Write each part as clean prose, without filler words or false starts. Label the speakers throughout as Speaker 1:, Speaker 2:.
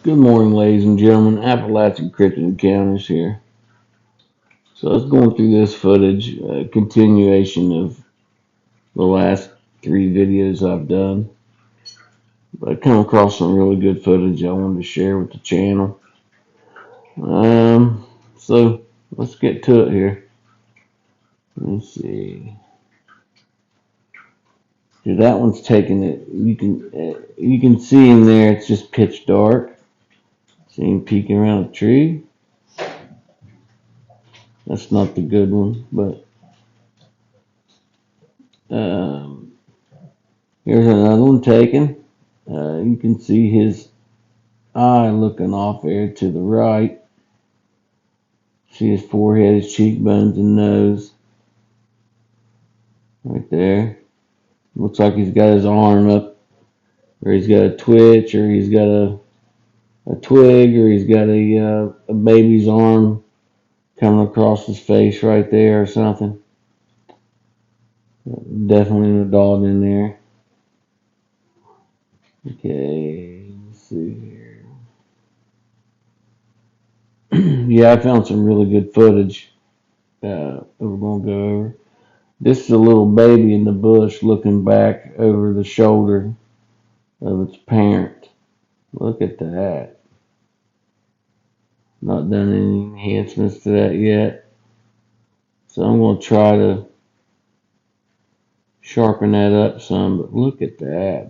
Speaker 1: Good morning, ladies and gentlemen. Appalachian Cryptid Encounters here. So I was going through this footage, continuation of the last three videos I've done. But I come across some really good footage I wanted to share with the channel. So let's get to it here. Let's see. See, that one's taking it. You can see in there. It's just pitch dark. See him peeking around a tree. That's not the good one, but um, here's another one taken. You can see his eye looking off there to the right. See his forehead, his cheekbones, and nose right there. Looks like he's got his arm up, or he's got a twitch, or he's got a twig, or he's got a baby's arm coming across his face right there, or something. Definitely an adult in there. Okay, let's see here. Yeah, I found some really good footage that we're gonna go over. This is a little baby in the bush looking back over the shoulder of its parent. Look at that. Not done any enhancements to that yet. So I'm going to try to sharpen that up some, but look at that.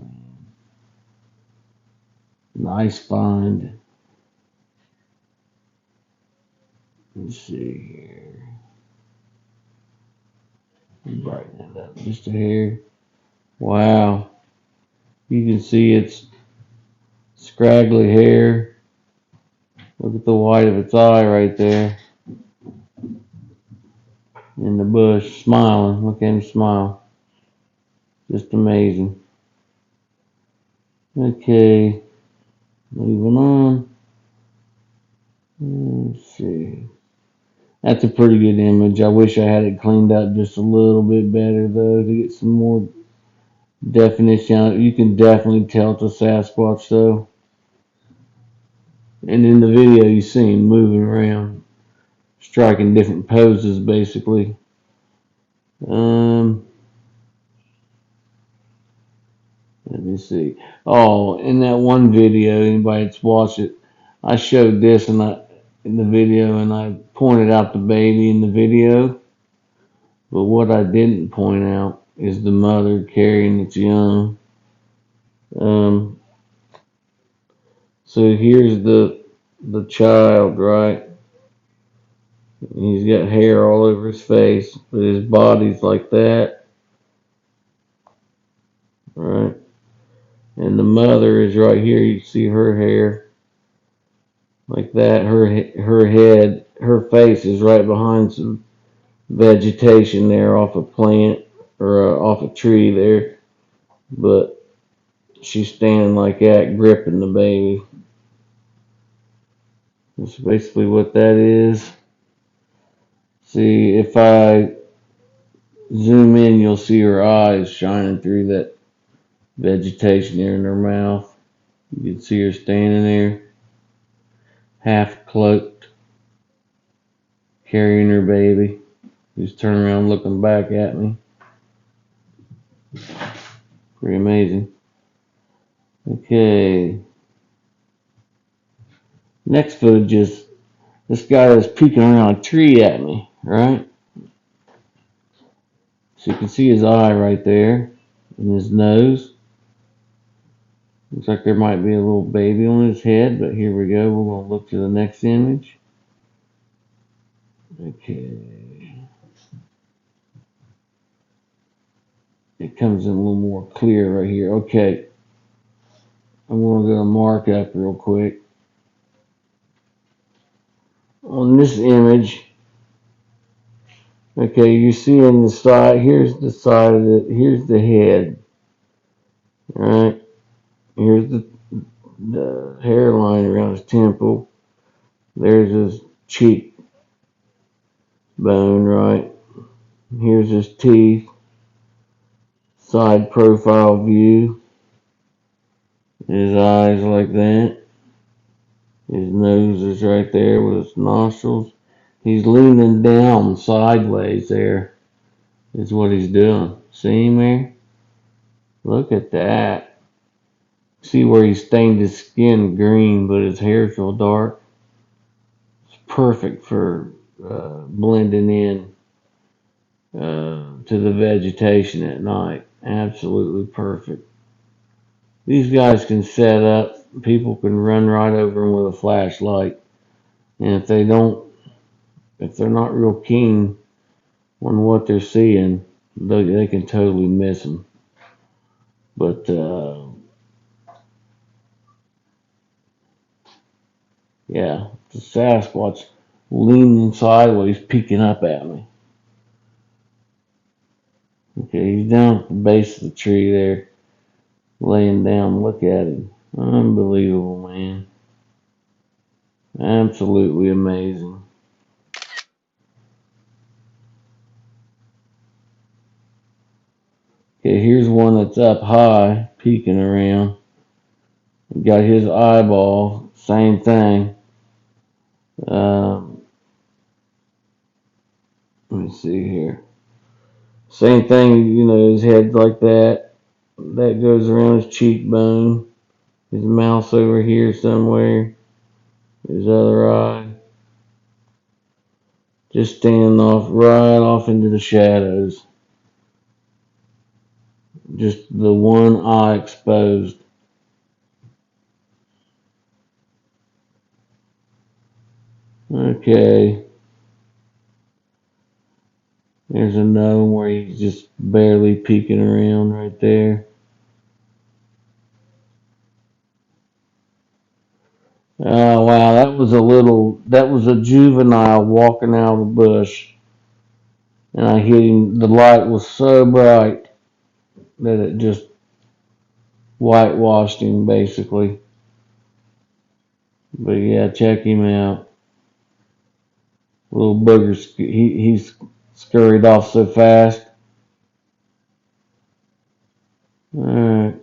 Speaker 1: Nice find. Let's see here. Brighten it up just a hair. Wow. You can see its scraggly hair. Look at the white of its eye right there. In the bush, smiling. Look at him smile. Just amazing. Okay, moving on. Let's see. That's a pretty good image. I wish I had it cleaned up just a little bit better, though, to get some more definition on it. You can definitely tell it's a Sasquatch, though. And in the video, you see him moving around, striking different poses, basically. Let me see. Oh, in that one video, anybody that's watched it, I showed this in the video, and I pointed out the baby in the video. But what I didn't point out is the mother carrying its young. Um, so here's the child, right? He's got hair all over his face, but his body's like that, right? And the mother is right here. You see her hair like that. Her head, her face is right behind some vegetation there off a plant or off a tree there, but she's standing like that, gripping the baby. That's basically what that is. See, if I zoom in, you'll see her eyes shining through that vegetation there in her mouth. You can see her standing there, half cloaked, carrying her baby, who's turning around looking back at me. Pretty amazing. Okay. Next footage is this guy is peeking around a tree at me, right? So you can see his eye right there and his nose. Looks like there might be a little baby on his head, but here we go. We're going to look to the next image. Okay. It comes in a little more clear right here. Okay. I'm going to go mark up real quick. On this image, okay, you see in the side, here's the side of it, here's the head. Alright. Here's the hairline around his temple. There's his cheek bone, right? Here's his teeth. Side profile view. His eyes like that. His nose is right there with his nostrils. He's leaning down sideways there, is what he's doing. See him there? Look at that. See where he stained his skin green, but his hair's real dark. It's perfect for blending in to the vegetation at night. Absolutely perfect. These guys can set up. People can run right over them with a flashlight, and if they're not real keen on what they're seeing, they can totally miss them. But yeah, the Sasquatch leaning sideways, peeking up at me. Okay, he's down at the base of the tree there, laying down. Look at him. Unbelievable, man. Absolutely amazing. Okay, here's one that's up high, peeking around. Got his eyeball, same thing. Um, let me see here. Same thing, his head like that. That goes around his cheekbone. His mouth's over here somewhere. His other eye. Just standing right off into the shadows. Just the one eye exposed. Okay. There's another one where he's just barely peeking around right there. Oh wow, that was a juvenile walking out of the bush. And I hit him, the light was so bright that it just whitewashed him basically. But yeah, check him out. Little booger, he's scurried off so fast. Alright,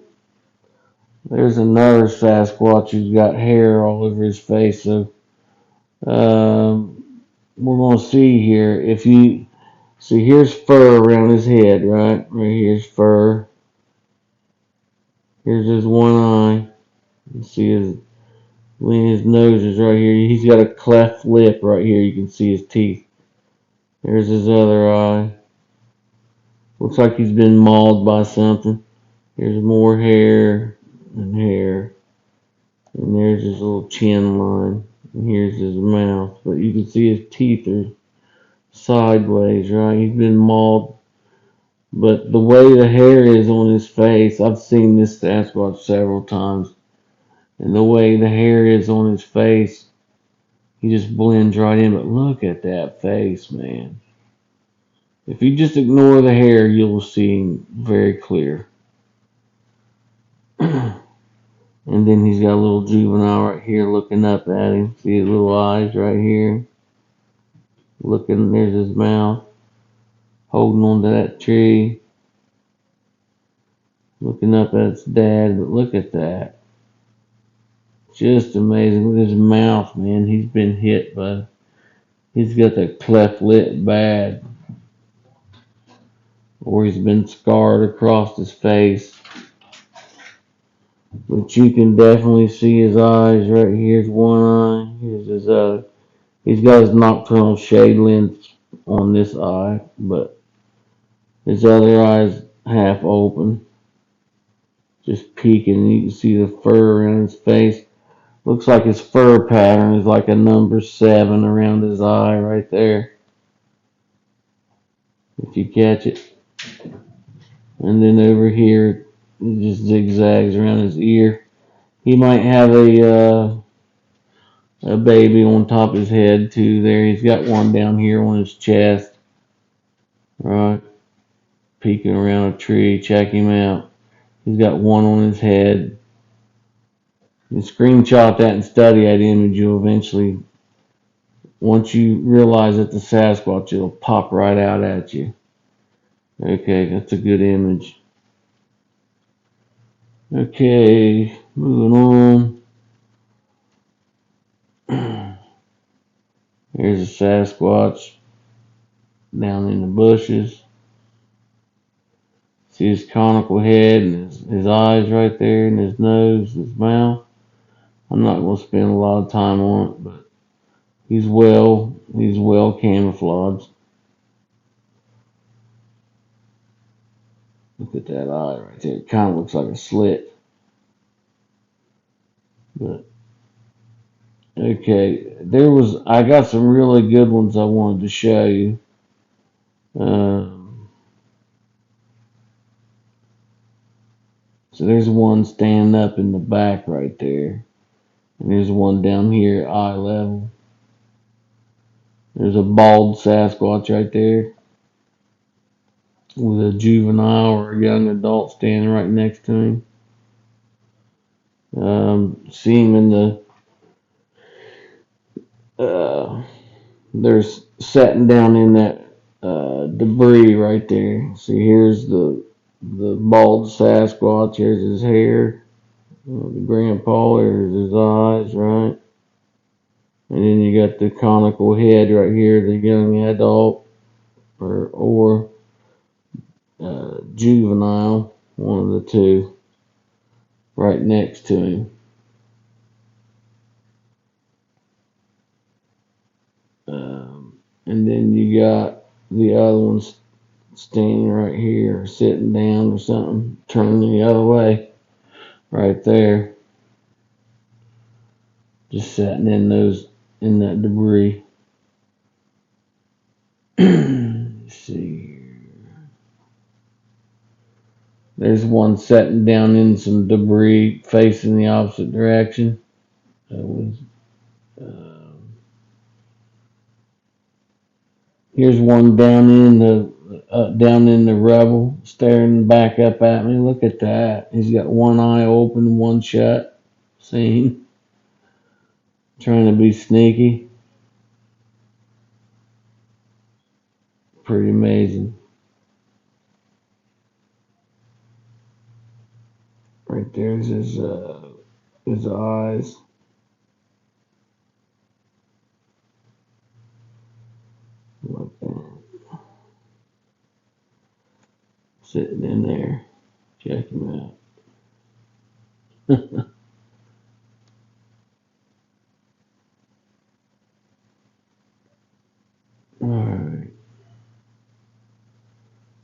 Speaker 1: there's another Sasquatch who's got hair all over his face. So we're gonna see here. If you see, here's fur around his head, right? Right here's fur. Here's his one eye. You see his nose is right here. He's got a cleft lip right here. You can see his teeth. There's his other eye. Looks like he's been mauled by something. Here's more hair and hair. And there's his little chin line. And here's his mouth. But you can see his teeth are sideways, right? He's been mauled. But the way the hair is on his face, I've seen this Sasquatch several times. And the way the hair is on his face, he just blends right in. But look at that face, man. If you just ignore the hair, you'll see him very clear. And then he's got a little juvenile right here looking up at him. See his little eyes right here? Looking, there's his mouth. Holding on to that tree. Looking up at its dad. But look at that. Just amazing. Look at his mouth, man. He's been hit by... He's got that cleft lip bad. Or he's been scarred across his face. But you can definitely see his eyes right here. Here's one eye. Here's his other. He's got his nocturnal shade lens on this eye, but his other eye's half open. Just peeking. You can see the fur around his face. Looks like his fur pattern is like a number 7 around his eye right there. If you catch it. And then over here, it just zigzags around his ear. He might have a baby on top of his head too there. He's got one down here on his chest. Right. Peeking around a tree. Check him out. He's got one on his head. You screenshot that and study that image. You'll eventually, once you realize that the Sasquatch, it'll pop right out at you. Okay, that's a good image. Okay, moving on. Here's a Sasquatch down in the bushes. See his conical head and his eyes right there, and his nose, his mouth. I'm not going to spend a lot of time on it, but he's well camouflaged. Look at that eye right there. It kind of looks like a slit. But okay, I got some really good ones I wanted to show you. So there's one standing up in the back right there. And there's one down here at eye level. There's a bald Sasquatch right there with a juvenile or a young adult standing right next to him. See him in they're sitting down in that debris right there. See, here's the bald Sasquatch. Here's his hair. The grandpa. Here's his eyes, right? And then you got the conical head right here, the young adult or juvenile, one of the two, right next to him. And then you got the other ones standing right here, or sitting down or something, turning the other way, right there, just sitting in that debris. Let's see here. There's one sitting down in some debris, facing the opposite direction. That was. Here's one down in the rubble, staring back up at me. Look at that. He's got one eye open, one shut. See him? Trying to be sneaky. Pretty amazing. Right there's his eyes. Like that. Sitting in there. Check him out. Alright.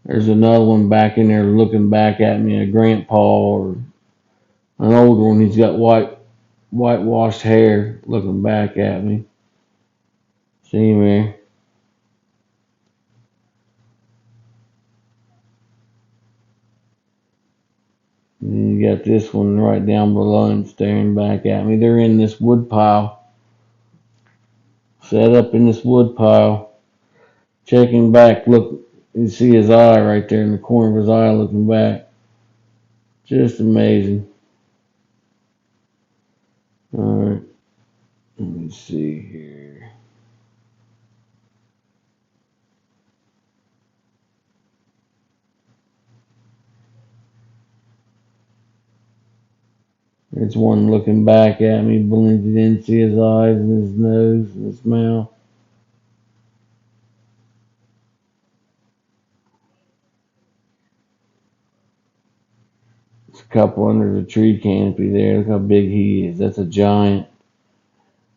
Speaker 1: There's another one back in there looking back at me, a grandpa or an older one. He's got whitewashed hair looking back at me. See him there? And you got this one right down below him staring back at me. They're in this wood pile. Set up in this wood pile. Checking back. Look, you see his eye right there in the corner of his eye looking back. Just amazing. Alright. Let me see here. There's one looking back at me, blended in, see his eyes and his nose and his mouth. There's a couple under the tree canopy there. Look how big he is. That's a giant.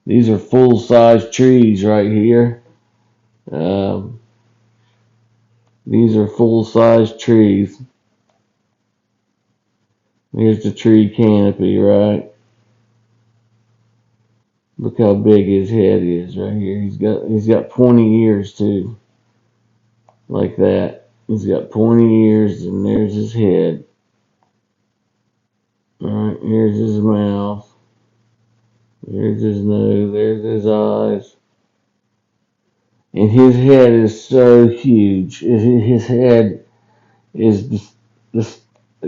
Speaker 1: These are full-size trees right here. These are full-size trees. Here's the tree canopy, right? Look how big his head is right here. He's got pointy ears too. Like that. He's got pointy ears and there's his head. Alright, here's his mouth. There's his nose, there's his eyes. And his head is so huge. His head is this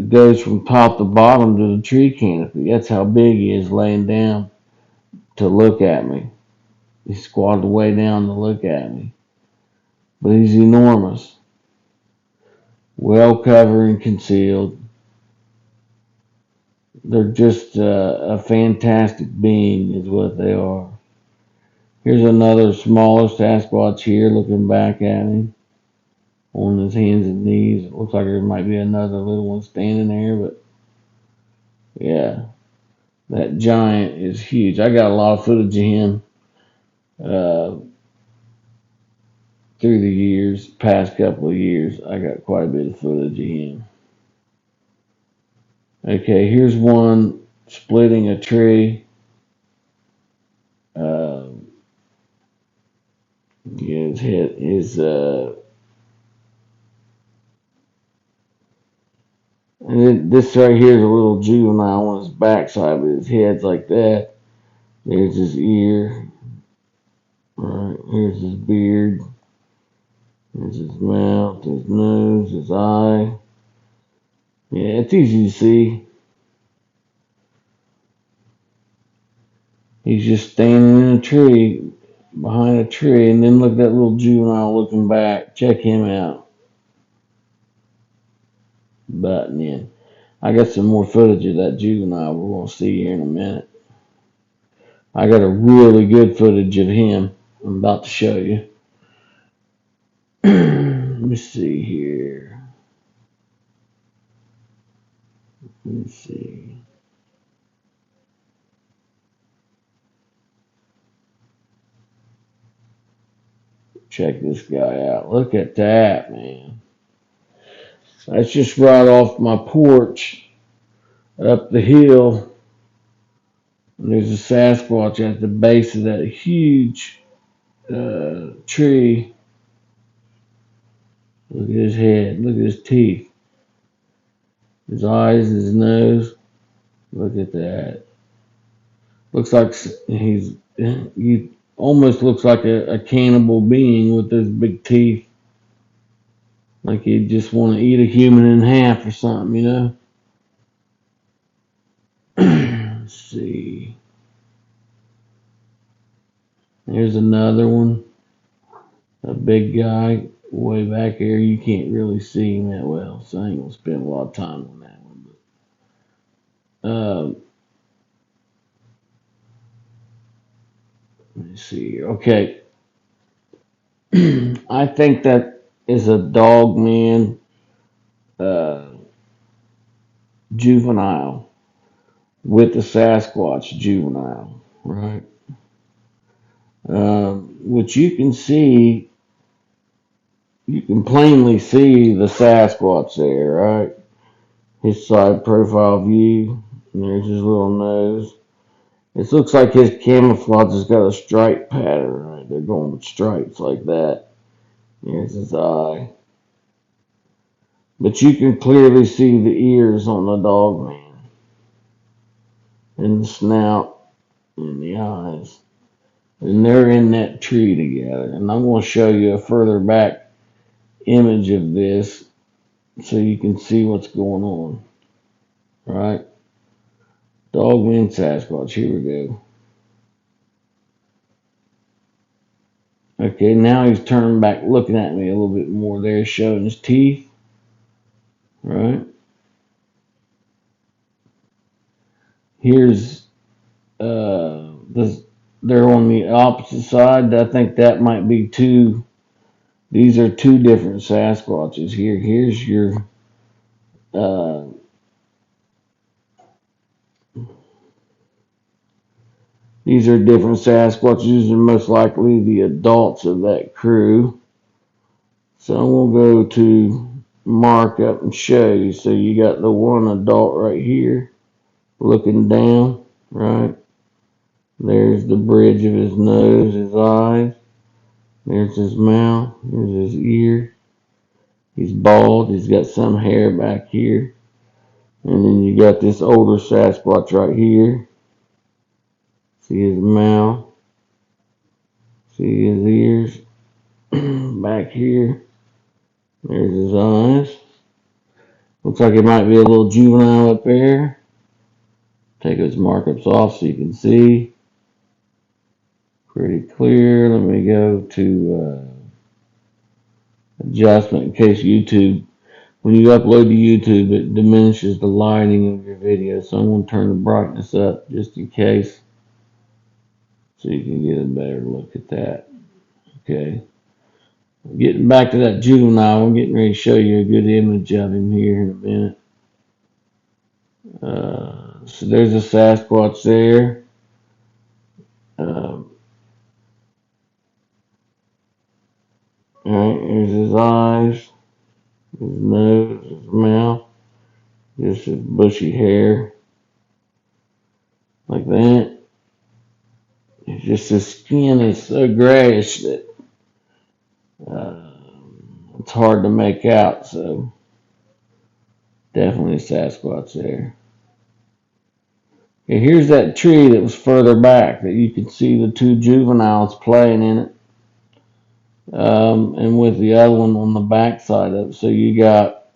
Speaker 1: goes from top to bottom to the tree canopy. That's how big he is laying down to look at me. He squatted way down to look at me. But he's enormous. Well covered and concealed. They're just a fantastic being is what they are. Here's another smaller Sasquatch here looking back at him on his hands and knees. It looks like there might be another little one standing there, but yeah, that giant is huge. I got a lot of footage of him uh, through the years, past couple of years. I got quite a bit of footage of him. Okay, here's one splitting a tree. Yeah, his head is and this right here is a little juvenile on his backside, but his head's like that. There's his ear. Right, here's his beard. There's his mouth, his nose, his eye. Yeah, it's easy to see. He's just standing in a tree, behind a tree, and then look at that little juvenile looking back. Check him out. Butting in. I got some more footage of that juvenile we're going to see here in a minute. I got a really good footage of him I'm about to show you. Let me see here. Let me see. Check this guy out. Look at that, man. That's just right off my porch up the hill. And there's a Sasquatch at the base of that huge tree. Look at his head. Look at his teeth. His eyes, his nose. Look at that. Looks like he almost looks like a cannibal being with those big teeth. Like he'd just want to eat a human in half or something, you know? Let's see. There's another one. A big guy way back here. You can't really see him that well, so I ain't going to spend a lot of time on that one. But, let me see here. Okay. I think that is a dog man juvenile with the Sasquatch juvenile, right? Which you can see, you can plainly see the Sasquatch there, right? His side profile view, and there's his little nose. It looks like his camouflage has got a stripe pattern, right? They're going with stripes like that. Here's his eye. But you can clearly see the ears on the dog man. And the snout and the eyes. And they're in that tree together. And I'm going to show you a further back image of this so you can see what's going on. Right? Dogman Sasquatch. Here we go. Okay, now he's turning back looking at me a little bit more there, showing his teeth. Right? Here's they're on the opposite side. I think that might be two. These are two different Sasquatches here. Here's your these are different Sasquatches. These are most likely the adults of that crew. So I'm gonna go to mark up and show you. So you got the one adult right here, looking down. Right. There's the bridge of his nose, his eyes. There's his mouth. There's his ear. He's bald. He's got some hair back here. And then you got this older Sasquatch right here. See his mouth. See his ears. Back here. There's his eyes. Looks like it might be a little juvenile up there. Take those markups off so you can see. Pretty clear. Let me go to adjustment in case YouTube, when you upload to YouTube, it diminishes the lighting of your video. So I'm going to turn the brightness up just in case. so you can get a better look at that. Okay. Getting back to that juvenile, I'm getting ready to show you a good image of him here in a minute. So there's a Sasquatch there. Alright, here's his eyes, his nose, his mouth, just his bushy hair, like that. It's just his skin is so grayish that uh, it's hard to make out, so definitely a Sasquatch there. Okay, here's that tree that was further back that you can see the two juveniles playing in it. And with the other one on the back side of it. So you got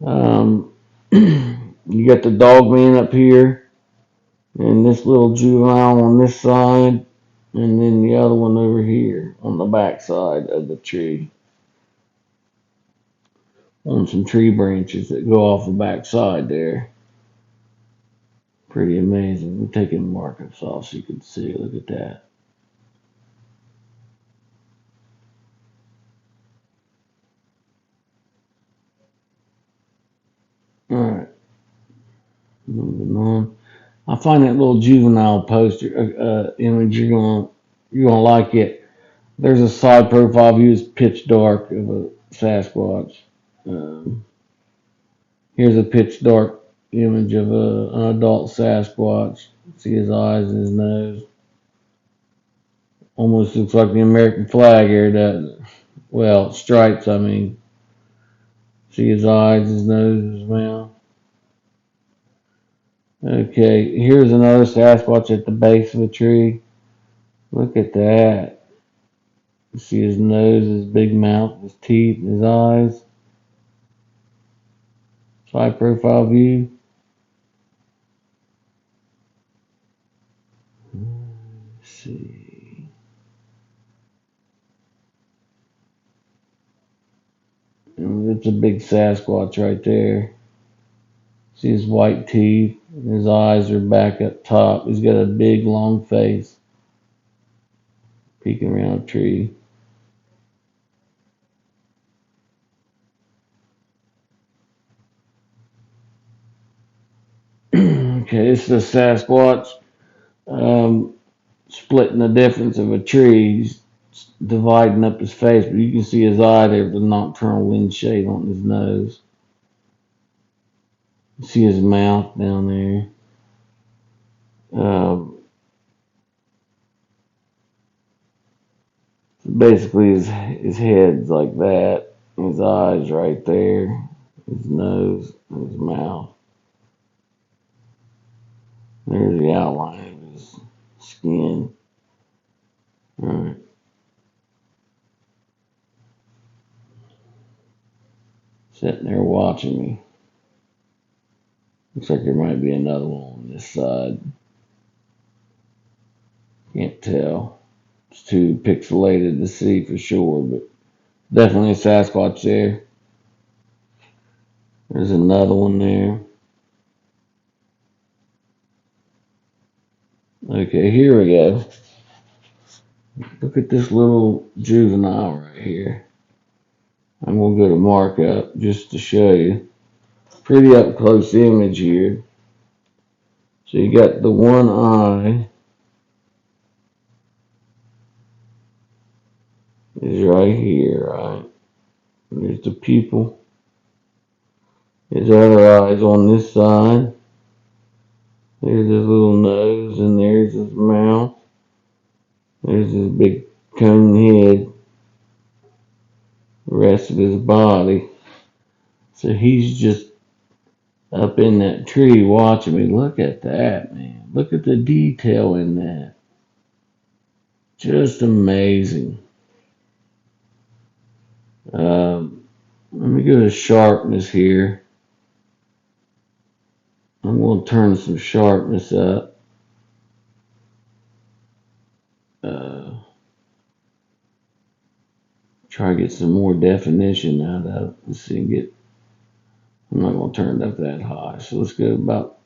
Speaker 1: you got the dog man up here, and this little juvenile on this side, and then the other one over here on the back side of the tree, on some tree branches that go off the back side there. Pretty amazing. I'm taking the markers off so you can see. Look at that. All right, moving on. I find that little juvenile poster image you're gonna like it. There's a side profile view that's pitch dark of a Sasquatch. Um, Here's a pitch dark image of an adult Sasquatch. See his eyes and his nose. Almost looks like the American flag here, doesn't it? Well, stripes, I mean. See his eyes, his nose, his mouth. Okay, here's another Sasquatch at the base of a tree. Look at that. You see his nose, his big mouth, his teeth, his eyes. Side profile view. Let's see. And it's a big Sasquatch right there. See his white teeth. His eyes are back up top. He's got a big long face. Peeking around a tree. Okay, this is a Sasquatch splitting the difference of a tree. He's dividing up his face, but you can see his eye there with the nocturnal wind shade on his nose. You see his mouth down there. Basically, his head's like that. His eyes right there. His nose, his mouth. There's the outline of his skin. Alright. Sitting there watching me. Looks like there might be another one on this side. Can't tell. It's too pixelated to see for sure, but definitely a Sasquatch there. There's another one there. Okay, here we go. Look at this little juvenile right here. I'm going to go to markup just to show you. Pretty up close image here. So you got the one eye is right here, right? There's the pupil. His other eye's on this side. There's his little nose, and there's his mouth. There's his big cone head. The rest of his body. So he's just up in that tree watching me. Look at that, man. Look at the detail in that. Just amazing. Let me go to sharpness here. I'm going to turn some sharpness up. Try to get some more definition out of it. Let's see, I'm not going to turn it up that high. So let's go about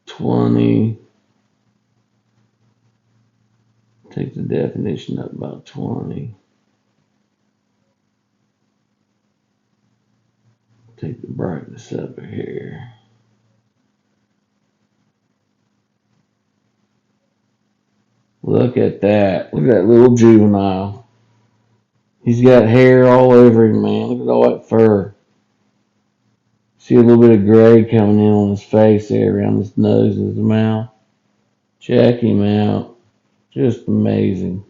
Speaker 1: 20. Take the definition up about 20. Take the brightness up here. Look at that. Look at that little juvenile. He's got hair all over him, man. Look at all that fur. See a little bit of gray coming in on his face there, around his nose and his mouth. Check him out. Just amazing.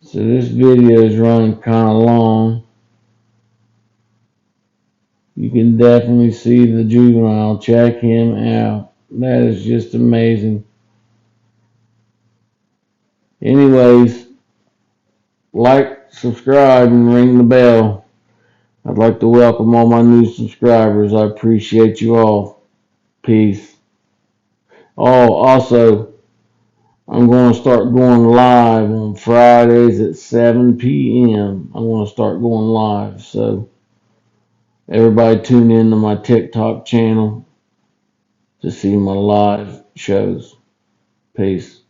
Speaker 1: So this video is running kind of long. You can definitely see the juvenile. Check him out. That is just amazing. Anyways, like, subscribe, and ring the bell. I'd like to welcome all my new subscribers. I appreciate you all. Peace. Oh, also, I'm going to start going live on Fridays at 7 p.m. I'm going to start going live. So everybody tune in to my TikTok channel to see my live shows. Peace.